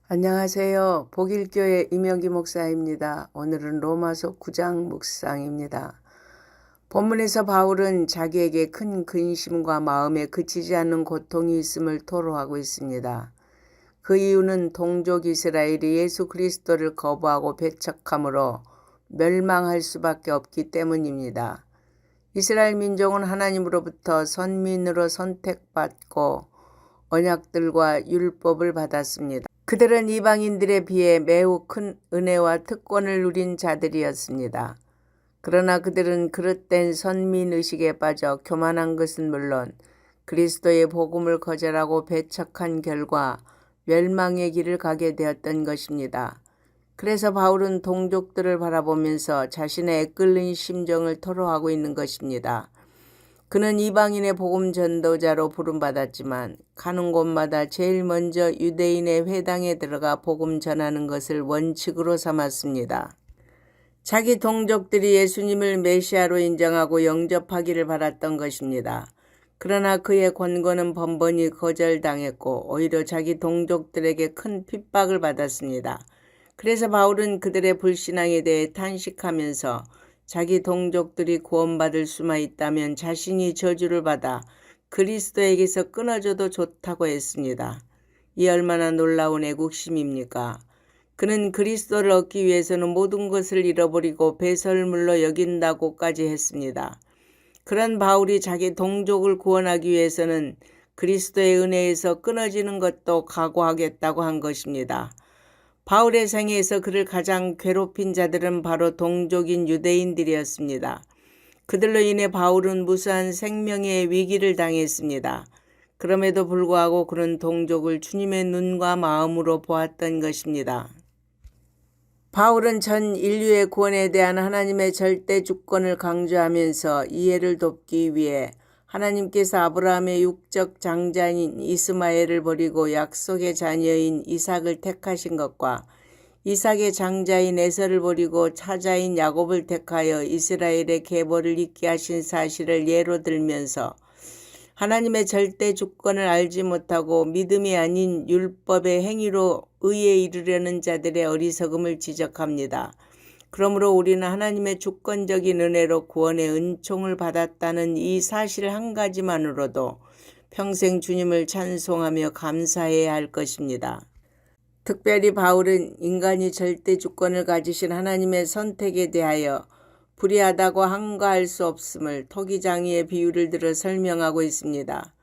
안녕하세요. 복일교회 임영기 목사입니다. 오늘은 로마서 9장 묵상입니다. 본문에서 바울은 자기에게 큰 근심과 마음에 그치지 않는 고통이 있음을 토로하고 있습니다. 그 이유는 동족 이스라엘이 예수 그리스도를 거부하고 배척함으로 멸망할 수밖에 없기 때문입니다. 이스라엘 민족은 하나님으로부터 선민으로 선택받고 언약들과 율법을 받았습니다. 그들은 이방인들에 비해 매우 큰 은혜와 특권을 누린 자들이었습니다. 그러나 그들은 그릇된 선민의식에 빠져 교만한 것은 물론 그리스도의 복음을 거절하고 배척한 결과 멸망의 길을 가게 되었던 것입니다. 그래서 바울은 동족들을 바라보면서 자신의 애끓는 심정을 토로하고 있는 것입니다. 그는 이방인의 복음 전도자로 부름받았지만 가는 곳마다 제일 먼저 유대인의 회당에 들어가 복음 전하는 것을 원칙으로 삼았습니다. 자기 동족들이 예수님을 메시아로 인정하고 영접하기를 바랐던 것입니다. 그러나 그의 권고는 번번이 거절당했고 오히려 자기 동족들에게 큰 핍박을 받았습니다. 그래서 바울은 그들의 불신앙에 대해 탄식하면서 자기 동족들이 구원받을 수만 있다면 자신이 저주를 받아 그리스도에게서 끊어져도 좋다고 했습니다. 이 얼마나 놀라운 애국심입니까? 그는 그리스도를 얻기 위해서는 모든 것을 잃어버리고 배설물로 여긴다고까지 했습니다. 그런 바울이 자기 동족을 구원하기 위해서는 그리스도의 은혜에서 끊어지는 것도 각오하겠다고 한 것입니다. 바울의 생애에서 그를 가장 괴롭힌 자들은 바로 동족인 유대인들이었습니다. 그들로 인해 바울은 무수한 생명의 위기를 당했습니다. 그럼에도 불구하고 그는 동족을 주님의 눈과 마음으로 보았던 것입니다. 바울은 전 인류의 구원에 대한 하나님의 절대 주권을 강조하면서 이해를 돕기 위해 하나님께서 아브라함의 육적 장자인 이스마엘을 버리고 약속의 자녀인 이삭을 택하신 것과 이삭의 장자인 에서를 버리고 차자인 야곱을 택하여 이스라엘의 계보를 잇게 하신 사실을 예로 들면서 하나님의 절대 주권을 알지 못하고 믿음이 아닌 율법의 행위로 의에 이르려는 자들의 어리석음을 지적합니다. 그러므로 우리는 하나님의 주권적인 은혜로 구원의 은총을 받았다는 이 사실 한 가지만으로도 평생 주님을 찬송하며 감사해야 할 것입니다. 특별히 바울은 인간이 절대 주권을 가지신 하나님의 선택에 대하여 불의하다고 항거할 수 없음을 토기장이의 비유를 들어 설명하고 있습니다.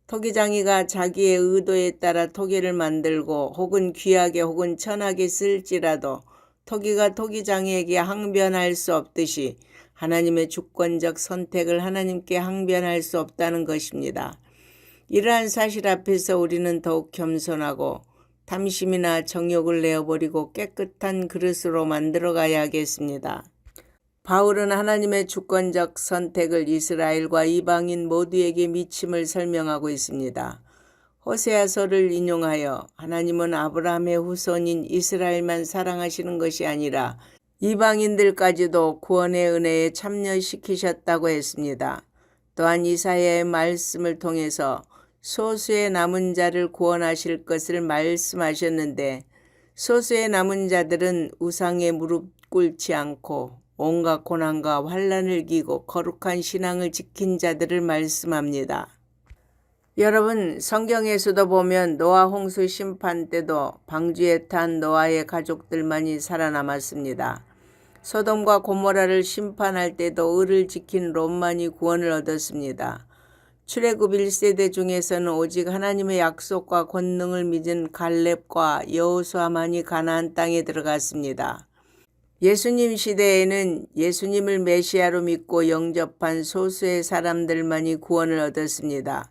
토기장이가 자기의 의도에 따라 토기를 만들고 혹은 귀하게 혹은 천하게 쓸지라도 토기가 토기장이에게 항변할 수 없듯이 하나님의 주권적 선택을 하나님께 항변할 수 없다는 것입니다. 이러한 사실 앞에서 우리는 더욱 겸손하고 탐심이나 정욕을 내어버리고 깨끗한 그릇으로 만들어가야 하겠습니다. 바울은 하나님의 주권적 선택을 이스라엘과 이방인 모두에게 미침을 설명하고 있습니다. 호세아서를 인용하여 하나님은 아브라함의 후손인 이스라엘만 사랑하시는 것이 아니라 이방인들까지도 구원의 은혜에 참여시키셨다고 했습니다. 또한 이사야의 말씀을 통해서 소수의 남은 자를 구원하실 것을 말씀하셨는데 소수의 남은 자들은 우상에 무릎 꿇지 않고 온갖 고난과 환난을 이기고 거룩한 신앙을 지킨 자들을 말씀합니다. 여러분, 성경에서도 보면 노아 홍수 심판 때도 방주에 탄 노아의 가족들만이 살아남았습니다. 소돔과 고모라를 심판할 때도 의를 지킨 롯만이 구원을 얻었습니다. 출애굽 1세대 중에서는 오직 하나님의 약속과 권능을 믿은 갈렙과 여호수아만이 가나안 땅에 들어갔습니다. 예수님 시대에는 예수님을 메시아로 믿고 영접한 소수의 사람들만이 구원을 얻었습니다.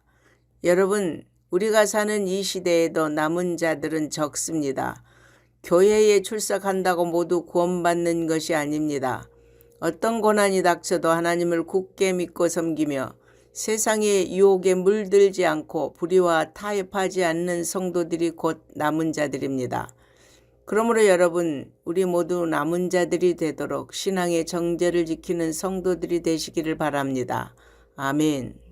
여러분, 우리가 사는 이 시대에도 남은 자들은 적습니다. 교회에 출석한다고 모두 구원받는 것이 아닙니다. 어떤 고난이 닥쳐도 하나님을 굳게 믿고 섬기며 세상의 유혹에 물들지 않고 불의와 타협하지 않는 성도들이 곧 남은 자들입니다. 그러므로 여러분, 우리 모두 남은 자들이 되도록 신앙의 정죄를 지키는 성도들이 되시기를 바랍니다. 아멘.